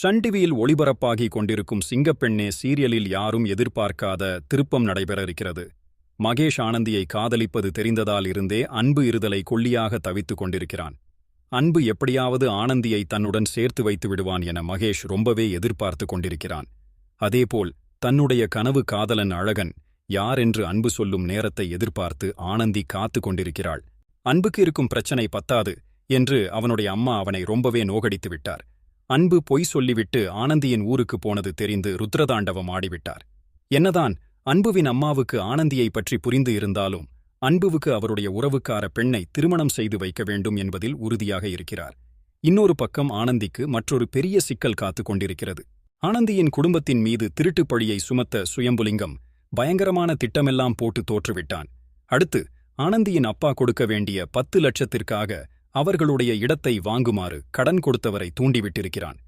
Sun டிவியில் ஒளிபரப்பாகிக் கொண்டிருக்கும் சிங்கப்பெண்ணே சீரியலில் யாரும் எதிர்பார்க்காத திருப்பம் நடைபெற இருக்கிறது. மகேஷ் ஆனந்தியை காதலிப்பது தெரிந்ததால் இருந்தே அன்பு இருதலை கொள்ளியாக தவித்துக் கொண்டிருக்கிறான். அன்பு எப்படியாவது ஆனந்தியை தன்னுடன் சேர்த்து வைத்து விடுவான் என மகேஷ் ரொம்பவே எதிர்பார்த்து கொண்டிருக்கிறான். அதேபோல் தன்னுடைய கனவு காதலன் அழகன் யார் என்று அன்பு சொல்லும் நேரத்தை எதிர்பார்த்து ஆனந்தி காத்து கொண்டிருக்கிறாள். அன்புக்கு இருக்கும் பிரச்சனை பத்தாது என்று அவனுடைய அம்மா அவனை ரொம்பவே நோகடித்து விட்டார். அன்பு பொய் சொல்லிவிட்டு ஆனந்தியின் ஊருக்கு போனது தெரிந்து ருத்ரதாண்டவம் ஆடிவிட்டார். என்னதான் அன்புவின் அம்மாவுக்கு ஆனந்தியை பற்றி புரிந்து இருந்தாலும் அன்புவுக்கு அவருடைய உறவுக்கார பெண்ணை திருமணம் செய்து வைக்க வேண்டும் என்பதில் உறுதியாக இருக்கிறார். இன்னொரு பக்கம் ஆனந்திக்கு மற்றொரு பெரிய சிக்கல் காத்து கொண்டிருக்கிறது. ஆனந்தியின் குடும்பத்தின் மீது திருட்டுப் பழியை சுமத்த சுயம்புலிங்கம் பயங்கரமான திட்டமெல்லாம் போட்டு தோற்றுவிட்டான். அடுத்து ஆனந்தியின் அப்பா கொடுக்க வேண்டிய 10 லட்சத்திற்காக அவர்களுடைய இடத்தை வாங்குமாறு கடன் கொடுத்தவரை தூண்டிவிட்டிருக்கிறான்.